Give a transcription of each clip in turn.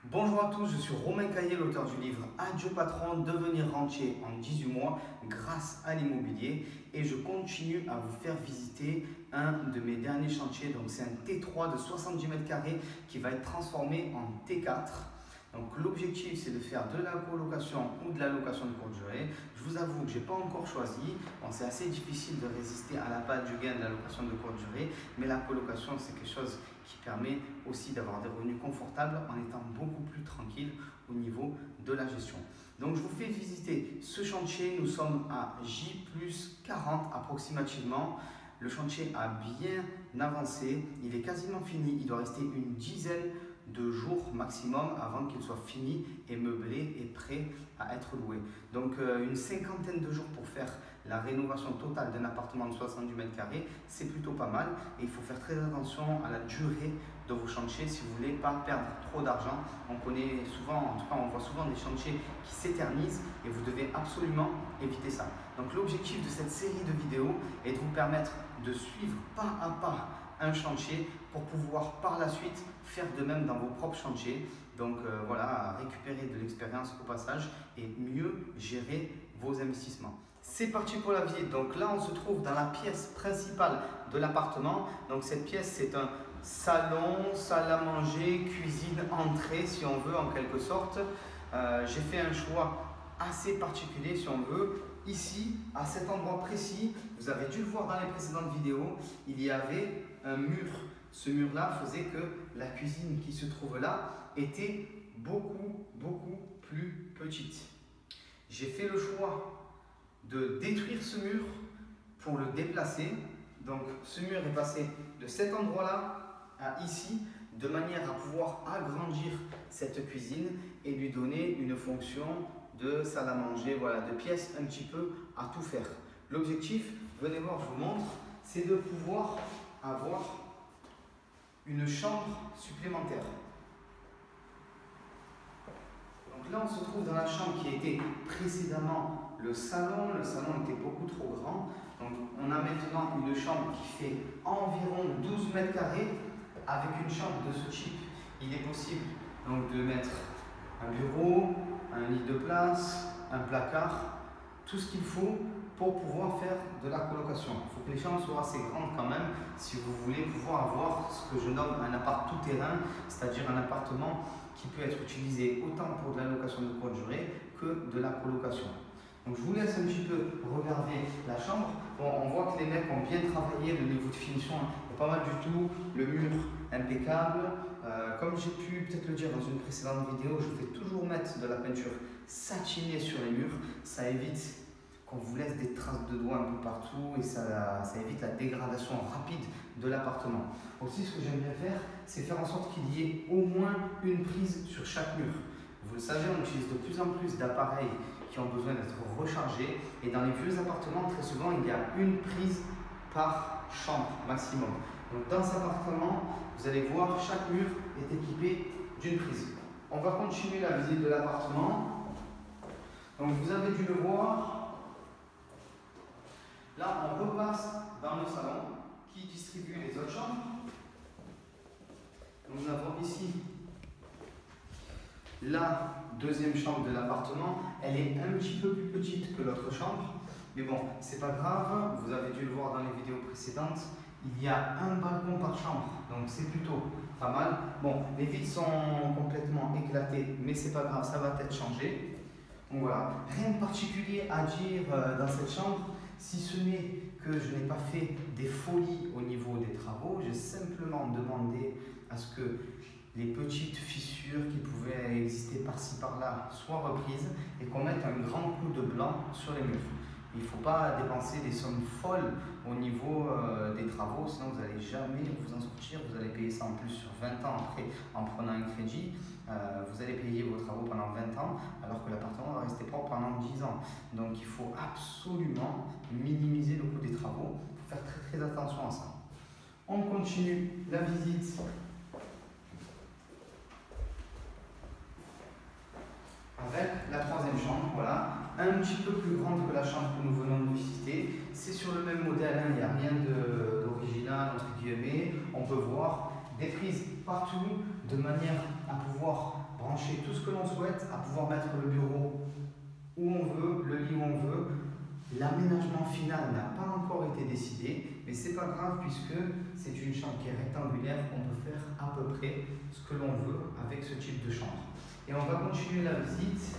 Bonjour à tous, je suis Romain Caillé, l'auteur du livre Adieu patron, devenir rentier en 18 mois grâce à l'immobilier, et je continue à vous faire visiter un de mes derniers chantiers. Donc c'est un T3 de 70 mètres carrés qui va être transformé en T4. Donc l'objectif c'est de faire de la colocation ou de la location de courte durée. Je vous avoue que je n'ai pas encore choisi. Bon, c'est assez difficile de résister à l'appât du gain de la location de courte durée, mais la colocation c'est quelque chose qui permet aussi d'avoir des revenus confortables en étant beaucoup plus tranquille au niveau de la gestion. Donc je vous fais visiter ce chantier. Nous sommes à J+40 approximativement. Le chantier a bien avancé, il est quasiment fini, il doit rester une dizaine de jours maximum avant qu'il soit fini et meublé et prêt à être loué. Donc une cinquantaine de jours pour faire la rénovation totale d'un appartement de 70 mètres carrés, c'est plutôt pas mal, et il faut faire très attention à la durée de vos chantiers si vous ne voulez pas perdre trop d'argent. On connaît souvent, en tout cas on voit souvent des chantiers qui s'éternisent et vous devez absolument éviter ça. Donc l'objectif de cette série de vidéos est de vous permettre de suivre pas à pas un chantier pour pouvoir par la suite faire de même dans vos propres chantiers. Donc voilà, récupérer de l'expérience au passage et mieux gérer vos investissements. C'est parti pour la visite. Donc là on se trouve dans la pièce principale de l'appartement. Donc cette pièce c'est un salon, salle à manger, cuisine, entrée si on veut en quelque sorte. J'ai fait un choix assez particulier si on veut. Ici, à cet endroit précis, vous avez dû le voir dans les précédentes vidéos, il y avait un mur. Ce mur-là faisait que la cuisine qui se trouve là était beaucoup plus petite. J'ai fait le choix de détruire ce mur pour le déplacer. Donc ce mur est passé de cet endroit-là à ici, de manière à pouvoir agrandir cette cuisine et lui donner une fonction de salle à manger, voilà, de pièces un petit peu à tout faire. L'objectif, venez voir, je vous montre, c'est de pouvoir avoir une chambre supplémentaire. Donc là, on se trouve dans la chambre qui était précédemment le salon. Le salon était beaucoup trop grand. Donc on a maintenant une chambre qui fait environ 12 mètres carrés avec une chambre de ce type. Il est possible donc de mettre un bureau, un lit de place, un placard, tout ce qu'il faut pour pouvoir faire de la colocation. Il faut que les chambres soient assez grandes quand même si vous voulez pouvoir avoir ce que je nomme un appart tout-terrain, c'est-à-dire un appartement qui peut être utilisé autant pour de la location de courte durée que de la colocation. Donc je vous laisse un petit peu regarder la chambre. Bon, on voit que les mecs ont bien travaillé le niveau de finition, pas mal du tout, le mur impeccable. Comme j'ai pu peut-être le dire dans une précédente vidéo, je fais toujours mettre de la peinture satinée sur les murs. Ça évite qu'on vous laisse des traces de doigts un peu partout et ça évite la dégradation rapide de l'appartement. Aussi, ce que j'aime bien faire, c'est faire en sorte qu'il y ait au moins une prise sur chaque mur. Vous le savez, on utilise de plus en plus d'appareils qui ont besoin d'être rechargés, et dans les vieux appartements, très souvent, il y a une prise par chambre maximum. Donc dans cet appartement, vous allez voir, chaque mur est équipé d'une prise. On va continuer la visite de l'appartement. Donc vous avez dû le voir. Là, on repasse dans le salon qui distribue les autres chambres. Donc, nous avons ici la deuxième chambre de l'appartement. Elle est un petit peu plus petite que l'autre chambre. Mais bon, c'est pas grave. Vous avez dû le voir dans les vidéos précédentes. Il y a un balcon par chambre. Donc, c'est plutôt pas mal. Bon, les vitres sont complètement éclatées, mais c'est pas grave, ça va être changé. Donc voilà, rien de particulier à dire dans cette chambre, si ce n'est que je n'ai pas fait des folies au niveau des travaux. J'ai simplement demandé à ce que les petites fissures qui pouvaient exister par-ci par-là soient reprises et qu'on mette un grand coup de blanc sur les murs. Il ne faut pas dépenser des sommes folles au niveau des travaux, sinon vous n'allez jamais vous en sortir. Vous allez payer ça en plus sur 20 ans après en prenant un crédit. Vous allez payer vos travaux pendant 20 ans alors que l'appartement va rester propre pendant 10 ans. Donc il faut absolument minimiser le coût des travaux. Il faut faire très attention à ça. On continue la visite avec la troisième chambre, voilà, un petit peu plus grande que la chambre que nous venons de visiter. C'est sur le même modèle, hein, il n'y a rien d'original entre guillemets. On peut voir des prises partout de manière à pouvoir brancher ce que l'on souhaite, à pouvoir mettre le bureau où on veut, le lit où on veut. L'aménagement final n'a pas encore été décidé, mais c'est pas grave puisque c'est une chambre qui est rectangulaire. On peut faire à peu près ce que l'on veut avec ce type de chambre. Et on va continuer la visite.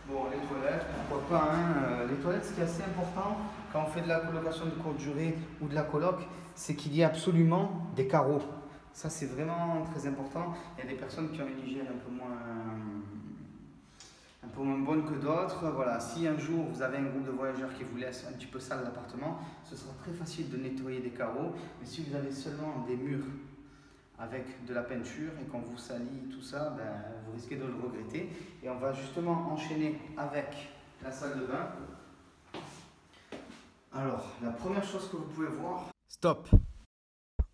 Bon, les toilettes, pourquoi pas, hein. Les toilettes, ce qui est assez important quand on fait de la colocation de courte durée ou de la coloc, c'est qu'il y ait absolument des carreaux. Ça, c'est vraiment très important. Il y a des personnes qui ont une hygiène un peu moins bonne que d'autres. Voilà, si un jour vous avez un groupe de voyageurs qui vous laisse un petit peu sale l'appartement, ce sera très facile de nettoyer des carreaux. Mais si vous avez seulement des murs avec de la peinture et qu'on vous salit tout ça, ben, vous risquez de le regretter. Et on va justement enchaîner avec la salle de bain. Alors, la première chose que vous pouvez voir... Stop!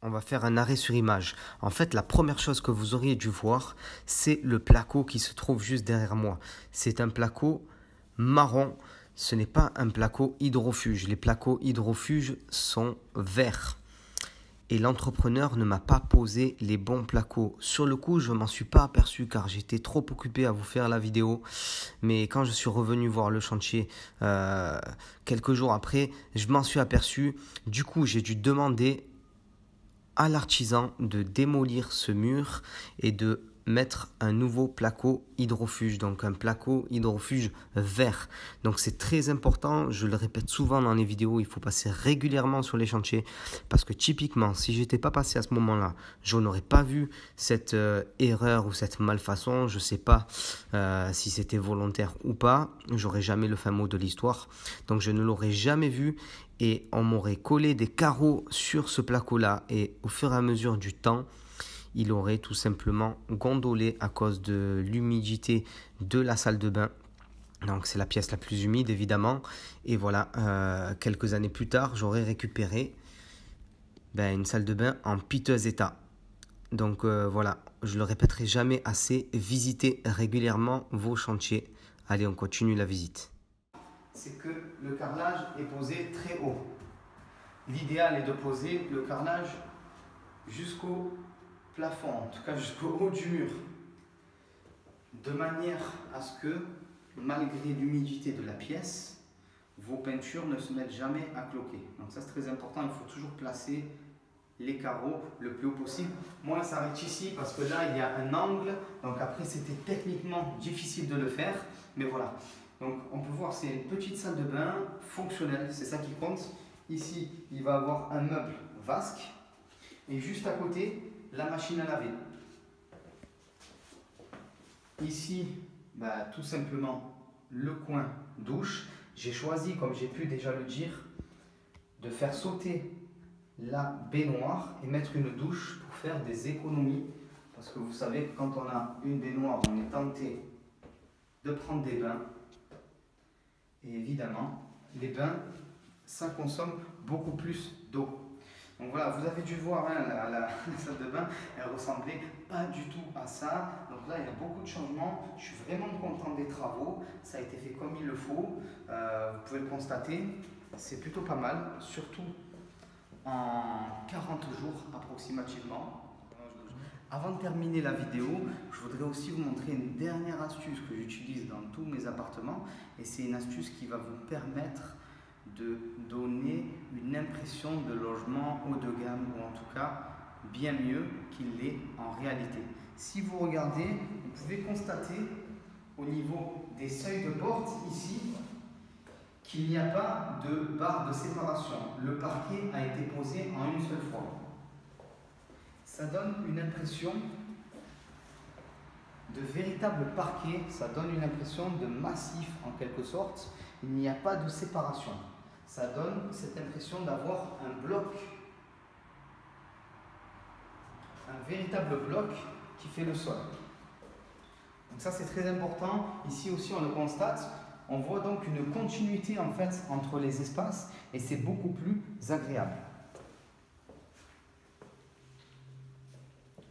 On va faire un arrêt sur image. En fait, la première chose que vous auriez dû voir, c'est le placo qui se trouve juste derrière moi. C'est un placo marron. Ce n'est pas un placo hydrofuge. Les placos hydrofuges sont verts. Et l'entrepreneur ne m'a pas posé les bons placos. Sur le coup, je ne m'en suis pas aperçu car j'étais trop occupé à vous faire la vidéo. Mais quand je suis revenu voir le chantier quelques jours après, je m'en suis aperçu. Du coup, j'ai dû demander à l'artisan de démolir ce mur et de mettre un nouveau placo hydrofuge, donc un placo hydrofuge vert. Donc c'est très important, je le répète souvent dans les vidéos, il faut passer régulièrement sur les chantiers parce que typiquement, si j'étais pas passé à ce moment-là, je n'aurais pas vu cette erreur ou cette malfaçon. Je sais pas si c'était volontaire ou pas, j'aurais jamais le fin mot de l'histoire, donc je ne l'aurais jamais vu et on m'aurait collé des carreaux sur ce placo-là et au fur et à mesure du temps, il aurait tout simplement gondolé à cause de l'humidité de la salle de bain. Donc c'est la pièce la plus humide évidemment. Et voilà, quelques années plus tard, j'aurais récupéré une salle de bain en piteux état. Donc voilà, je le répéterai jamais assez, visitez régulièrement vos chantiers. Allez, on continue la visite. C'est que le carrelage est posé très haut. L'idéal est de poser le carrelage jusqu'au plafond, en tout cas jusqu'au haut du mur, de manière à ce que, malgré l'humidité de la pièce, vos peintures ne se mettent jamais à cloquer. Donc ça c'est très important, il faut toujours placer les carreaux le plus haut possible. Moi, il s'arrête ici parce que là il y a un angle, donc après c'était techniquement difficile de le faire, mais voilà. Donc on peut voir, c'est une petite salle de bain fonctionnelle, c'est ça qui compte. Ici, il va avoir un meuble vasque et juste à côté, la machine à laver. Ici, tout simplement le coin douche. J'ai choisi, comme j'ai pu déjà le dire, de faire sauter la baignoire et mettre une douche pour faire des économies. Parce que vous savez que quand on a une baignoire, on est tenté de prendre des bains. Et évidemment, les bains, ça consomme beaucoup plus d'eau. Donc voilà, vous avez dû voir la salle de bain, elle ressemblait pas du tout à ça. Donc là, il y a beaucoup de changements. Je suis vraiment content des travaux. Ça a été fait comme il le faut. Vous pouvez le constater, c'est plutôt pas mal, surtout en 40 jours approximativement. Avant de terminer la vidéo, je voudrais aussi vous montrer une dernière astuce que j'utilise dans tous mes appartements. Et c'est une astuce qui va vous permettre de donner une impression de logement haut de gamme, ou en tout cas bien mieux qu'il l'est en réalité. Si vous regardez, vous pouvez constater au niveau des seuils de porte ici qu'il n'y a pas de barre de séparation. Le parquet a été posé en une seule fois. Ça donne une impression de véritable parquet, ça donne une impression de massif en quelque sorte. Il n'y a pas de séparation. Ça donne cette impression d'avoir un bloc, un véritable bloc qui fait le sol. Donc ça c'est très important. Ici aussi on le constate. On voit donc une continuité en fait entre les espaces et c'est beaucoup plus agréable.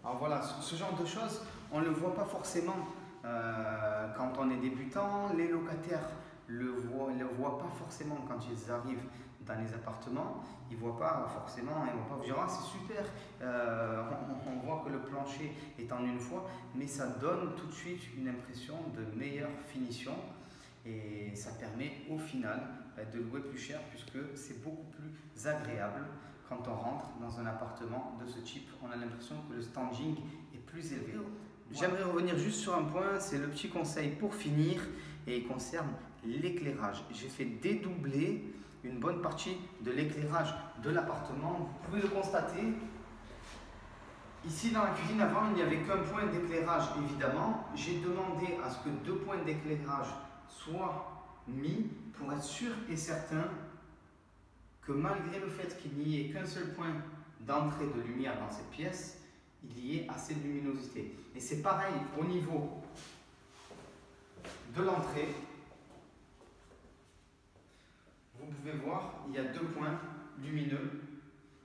Alors voilà, ce genre de choses, on ne le voit pas forcément quand on est débutant. Les locataires ne le voient pas forcément quand ils arrivent dans les appartements, ils ne voient pas forcément, ils ne vont pas vous dire ah, c'est super, on voit que le plancher est en une fois, mais ça donne tout de suite une impression de meilleure finition et ça permet au final de louer plus cher puisque c'est beaucoup plus agréable quand on rentre dans un appartement de ce type. On a l'impression que le standing est plus élevé. J'aimerais revenir juste sur un point, c'est le petit conseil pour finir et il concerne l'éclairage. J'ai fait dédoubler une bonne partie de l'éclairage de l'appartement. Vous pouvez le constater. Ici dans la cuisine, avant, il n'y avait qu'un point d'éclairage évidemment. J'ai demandé à ce que 2 points d'éclairage soient mis pour être sûr et certain que malgré le fait qu'il n'y ait qu'un seul point d'entrée de lumière dans cette pièce, il y ait assez de luminosité. Et c'est pareil au niveau de l'entrée. Vous pouvez voir, il y a 2 points lumineux.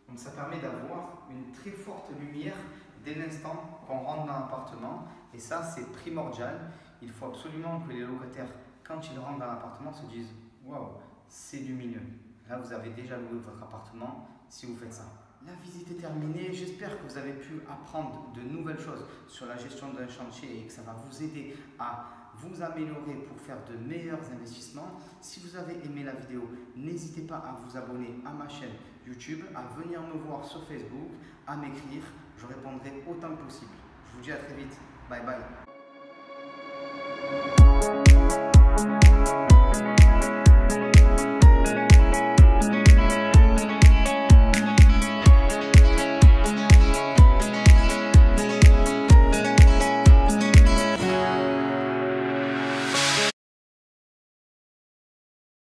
Donc ça permet d'avoir une très forte lumière dès l'instant qu'on rentre dans l'appartement. Et ça, c'est primordial. Il faut absolument que les locataires, quand ils rentrent dans l'appartement, se disent « Waouh, c'est lumineux ». Là, vous avez déjà loué votre appartement si vous faites ça. La visite est terminée. J'espère que vous avez pu apprendre de nouvelles choses sur la gestion d'un chantier et que ça va vous aider à vous améliorer pour faire de meilleurs investissements. Si vous avez aimé la vidéo, n'hésitez pas à vous abonner à ma chaîne YouTube, à venir me voir sur Facebook, à m'écrire. Je répondrai autant que possible. Je vous dis à très vite. Bye bye.